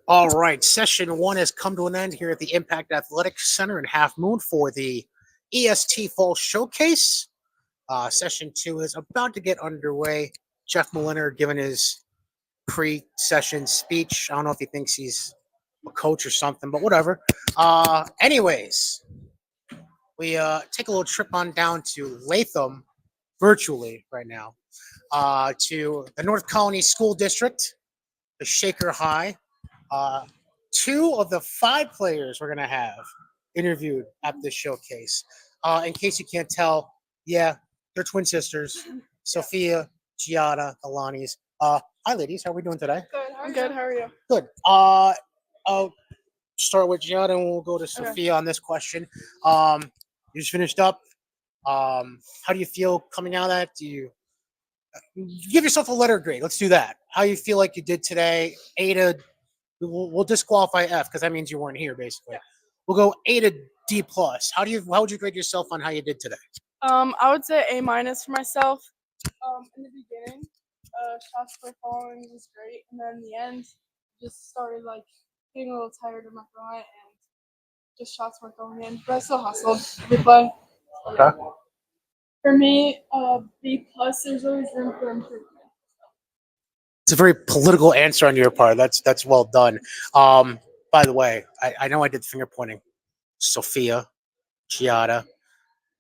All right, session one has come to an end here at the Impact Athletics Center in Half Moon for the EST Fall Showcase. Session two is about to get underway. Jeff Moliner giving his pre-session speech. I don't know if he thinks he's a coach or something, but whatever. Anyways, we take a little trip on down to Latham virtually right now to the North Colony School District, the Shaker High. Uh, Two of the five players we're going to have interviewed at this showcase. In case you can't tell, yeah, they're twin sisters, Sofia, Giada, Lanni's. Hi, ladies. How are we doing today? Good. How are you? Good. I'll start with Giada and we'll go to Sofia on this question. You just finished up. How do you feel coming out of that? Do you give yourself a letter grade? Let's do that. How you feel like you did today? A to we'll disqualify F because that means you weren't here. Basically, we'll go A to D plus. How would you grade yourself on how you did today? I would say A minus for myself. In the beginning, shots per falling was great, and then in the end, just started like getting a little tired of my front, and just shots weren't going in. But I still hustled every play. Okay. For me, B plus. There's always room for improvement. It's a very political answer on your part. That's well done. By the way, I know I did finger pointing. Sofia, Giada.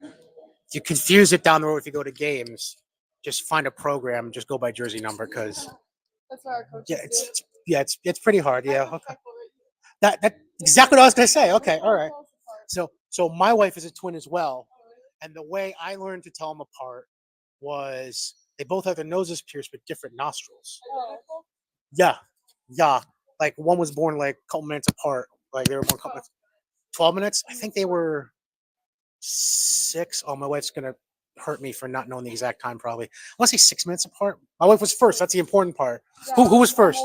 If you confuse it down the road if you go to games, just find a program. Just go by jersey number because That's what our coaches it's pretty hard. Yeah. Okay. That exactly what I was gonna say. Okay. All right. So my wife is a twin as well, and the way I learned to tell them apart was they both have their noses pierced with different nostrils. Yeah, yeah. Like one was born like a couple minutes apart. Like they were born 12 minutes. I think they were 6. Oh, my wife's gonna hurt me for not knowing the exact time. Probably. I want to say 6 minutes apart. My wife was first. That's the important part. Who was first?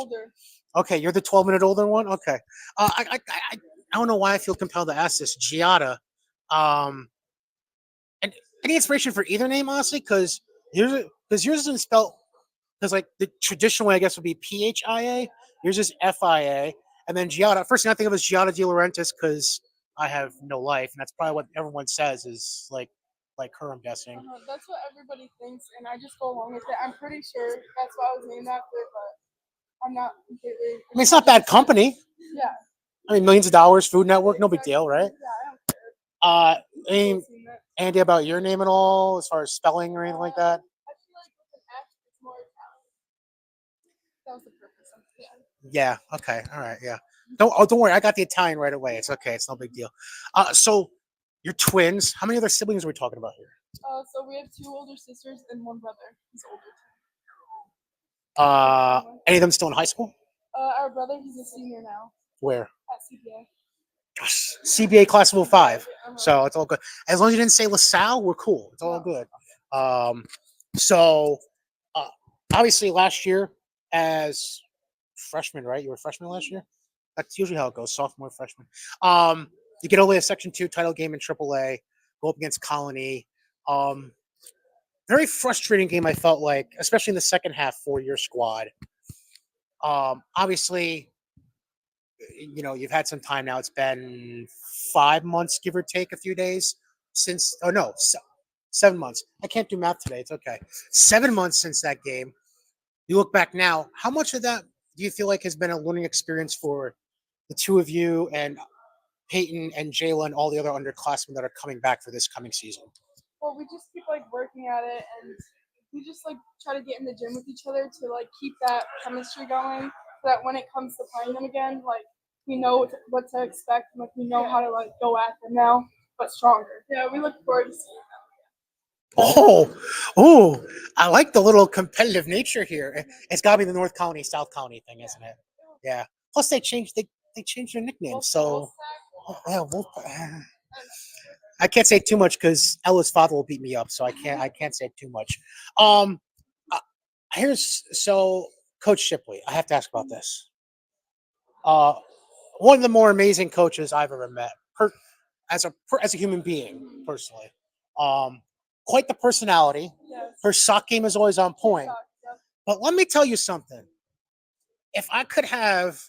Okay, you're the 12-minute older one. Okay. I don't know why I feel compelled to ask this, Giada. And any inspiration for either name, honestly, because yours isn't spelled because like the traditional way I guess would be PHIA. Yours is FIA, and then Giada. First thing I think of is Giada De Laurentiis because I have no life, and that's probably what everyone says is like her. I'm guessing. That's what everybody thinks, and I just go along with it. I'm pretty sure that's what I was named after, but I'm not completely. I mean, it's not bad company. Yeah. I mean, millions of dollars, Food Network, no big deal, right? Yeah, I don't care. I mean, Andy, about your name at all, as far as spelling or anything like that? I feel like with an F, it's more Italian. That was the purpose of it. Yeah. Okay. All right. Yeah. Don't worry. I got the Italian right away. It's okay. It's no big deal. So you're twins. How many other siblings are we talking about here? So we have 2 older sisters and 1 brother. He's older. Any of them still in high school? Our brother, he's a senior now Where? at CPA. Yes. CBA Class of 05. So it's all good. As long as you didn't say LaSalle, we're cool. It's all good. So obviously last year as freshman, right? You were a freshman last year? That's usually how it goes, sophomore, freshman. You get only a Section 2 title game in AAA, go up against Colony. Very frustrating game, I felt like, especially in the second half for your squad. Obviously, you know, you've had some time now. It's been 5 months, give or take a few days since, 7 months. I can't do math today. It's okay. 7 months since that game. You look back now, how much of that do you feel like has been a learning experience for the two of you and Peyton and Jayla and all the other underclassmen that are coming back for this coming season? Well, we just keep like working at it, and we just like try to get in the gym with each other to like keep that chemistry going, so that when it comes to playing them again, like we know what to expect, and like we know how to like go at them now, but stronger. Yeah, we look forward to seeing Oh, I like the little competitive nature here. It's got to be the North County, South County thing, isn't it? Yeah. Plus, they changed their nickname. So, yeah, I can't say too much because Ella's father will beat me up, so I can't say too much. Here's Coach Shipley. I have to ask about this. One of the more amazing coaches I've ever met, as a human being, personally. Quite the personality. Yes. Her sock game is always on point. Yep. But let me tell you something. If I could have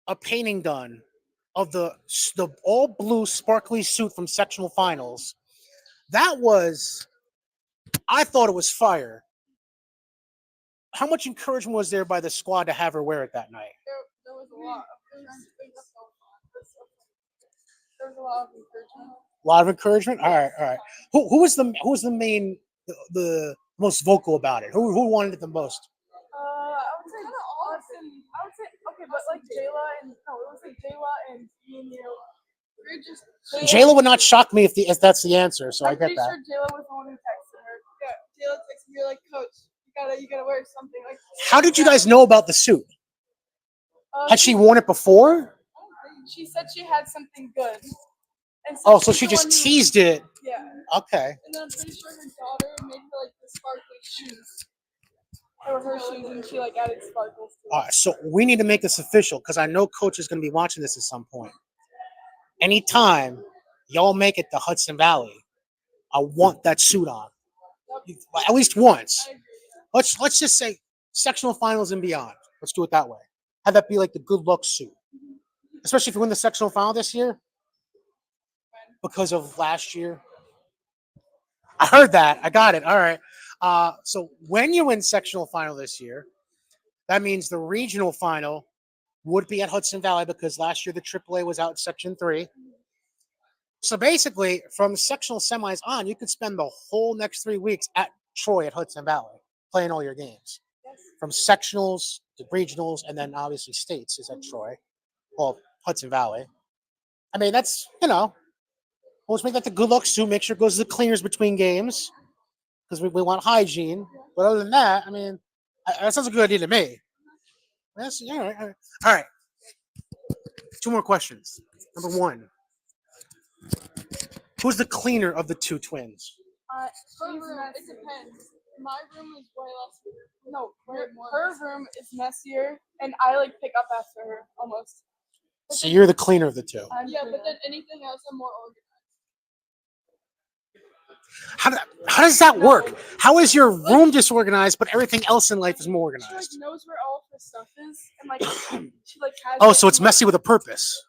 a painting done of the all blue sparkly suit from sectional finals. That was, I thought it was fire. How much encouragement was there by the squad to have her wear it that night? There was a lot. There was a lot of encouragement. A lot of encouragement. All right, all right. Who was the main the most vocal about it? Who wanted it the most? I would say Austin. I would say okay, but like Jayla and no, it was like Jayla and me and you. We're just Jayla would not shock me if that's the answer. So I I'm get pretty that. sure Jayla was the one who texted her. Yeah, Jayla texted me like, Coach, you gotta wear something like. How did you guys know about the suit? Had she worn it before? She said she had something good. And Oh, so she's she the just one who- teased it. Yeah. Okay. And then I'm pretty sure her daughter made her like the sparkly shoes. Or her shoes, and she like added sparkles to All it. right, so we need to make this official because I know Coach is going to be watching this at some point. Anytime y'all make it to Hudson Valley, I want that suit on at least once. I agree. Let's just say sectional finals and beyond. Let's do it that way. Have that be like the good luck suit, especially if you win the sectional final this year because of last year. I heard that. I got it. All right. So when you win sectional final this year, that means the regional final would be at Hudson Valley because last year the AAA was out in Section 3. So basically, from sectional semis on, you could spend the whole next 3 weeks at Troy at Hudson Valley playing all your games. Yes. From sectionals to regionals, and then obviously states is at Troy. Well, Hudson Valley. I mean, that's, let's make that the good luck suit. Make sure it goes to the cleaners between games because we want hygiene. But other than that, I mean, that sounds like a good idea to me. That's, all right. All right. 2 more questions. Number 1. Who's the cleaner of the 2 twins? Her room, it depends. My room is way less. No, her room is messier, and I like pick up after her almost. So you're the cleaner of the 2. Yeah, but then anything else, I'm more organized. How does that work? How is your room disorganized, but everything else in life is more She like organized? knows where all of her stuff is, and like she like has. Oh, it so it's in, messy with a purpose.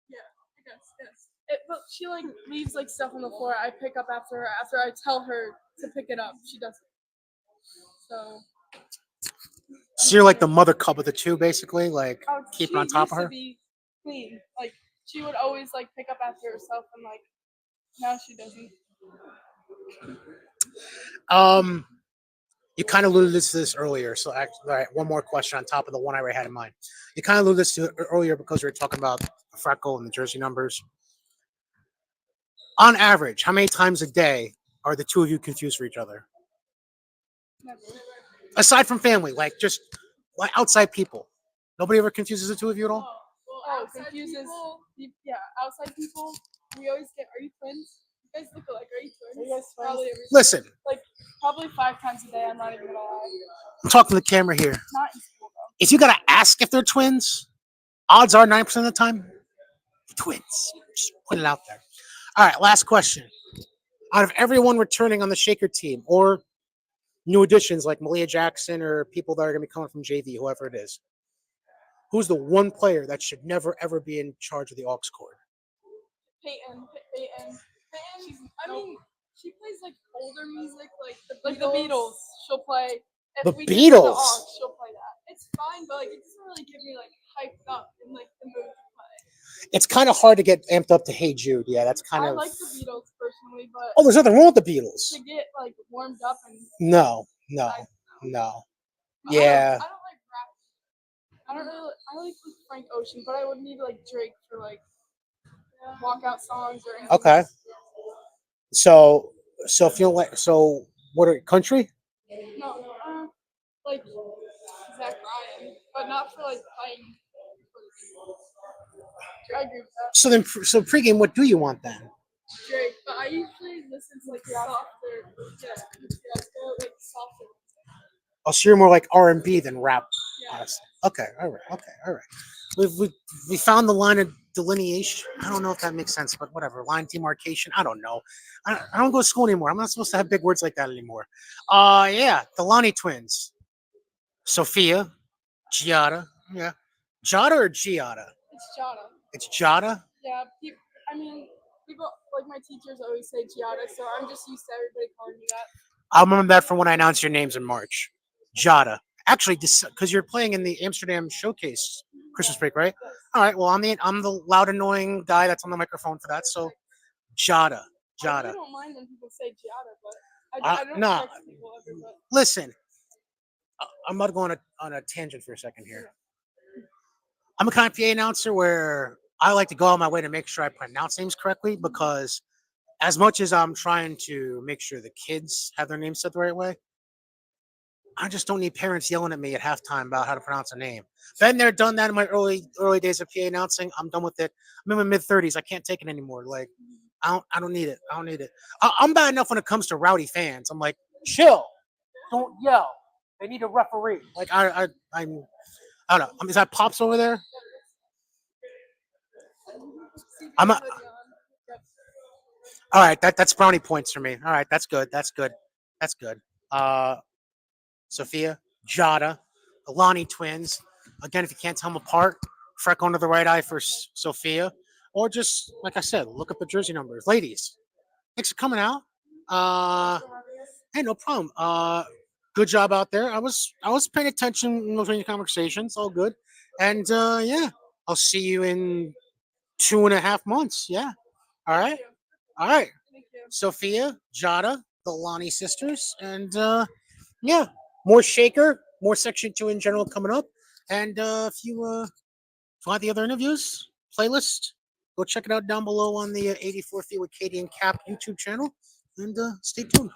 Yeah, I guess. Yes. But she like leaves like stuff on the floor. I pick up after her. After I tell her to pick it up, she does it. So. So you're like the mother cub of the 2, basically, like She keeping on top used of to her. be clean. Like she would always like pick up after herself, and like now she doesn't. You kind of alluded to this earlier. So, all right, one more question on top of the one I already had in mind. You kind of alluded to it earlier because we were talking about the freckle and the jersey numbers. On average, how many times a day are the 2 of you confused for each other? Never. Aside from family, like just like outside people. Nobody ever confuses the 2 of you at all? Oh, confuses. Yeah, outside people. We always get. Are you twins? You guys look alike. Are you twins? Are you guys twins? Probably Listen, probably 5 times a day. I'm not even gonna lie. I'm talking to the camera here. Not in school though. If you gotta ask if they're twins, odds are 9% of the time, twins. Just put it out there. All right, last question. Out of everyone returning on the Shaker team or new additions like Malia Jackson or people that are going to be coming from JV, whoever it is, who's the one player that should never, ever be in charge of the aux cord? Peyton. I mean, she plays like older music, like the Beatles. She'll play. If The we give her the Beatles? aux, she'll play that. It's fine, but like it doesn't really get me like hyped up in like the mood to play. It's kind of hard to get amped up to Hey Jude. Yeah, that's kind I of. like the Beatles personally, but Oh, there's nothing wrong with the Beatles. to get like warmed up and No. I Yeah. don't like rap. I like Frank Ocean, but I would need like Drake for like walkout songs or anything. Okay. So if you don't like, so what are country? No, like Zach Bryan, but not for like playing. I agree with that. So pregame, what do you want then? Drake, but I usually listen to like softer, like softer. Oh, so you're more like R&B than rap. Yeah. Honestly. Okay. All right. We found the line of delineation. I don't know if that makes sense, but whatever. Line demarcation. I don't know. I don't go to school anymore. I'm not supposed to have big words like that anymore. Yeah, the Lanni twins. Sofia, Giada. Yeah. Jada or Giada? It's Giada. It's Jada. Yeah, I mean, people like my teachers always say Giada, so I'm just used to everybody calling me that. I'll remember that from when I announced your names in March. Jada. Actually, because you're playing in the Amsterdam showcase Christmas break, right? Yes. All right. Well, I'm the loud, annoying guy that's on the microphone for that. So, Jada. I Jada. really don't mind when people say Giada, but I don't Nah. correct people ever. But Listen, I'm about to go on a tangent for a second here. I'm a kind of PA announcer where I like to go out my way to make sure I pronounce names correctly because as much as I'm trying to make sure the kids have their names said the right way, I just don't need parents yelling at me at halftime about how to pronounce a name. Been there, done that in my early days of PA announcing. I'm done with it. I'm in my mid-30s. I can't take it anymore. Like I don't need it. I don't need it. I'm bad enough when it comes to rowdy fans. I'm like, chill, don't yell. They need a referee. Like I don't know. Is that Pops over there? I'm a, all right. That's brownie points for me. All right, that's good. That's good. That's good. Uh, Sofia, Giada, the Lanni twins. Again, if you can't tell them apart, freck under the right eye for Sofia, or just like I said, look up the jersey numbers. Ladies, thanks for coming out. Hey, no problem. Good job out there. I was paying attention in those conversations. All good, and yeah, I'll see you in 2.5 months. Yeah. All right. All right. thank you. Sofia, Giada, the Lanni sisters, and yeah, more Shaker, more Section 2 in general coming up. And if you find the other interviews, playlist, go check it out down below on the 84 Feet with Cady and Cap YouTube channel. And stay tuned.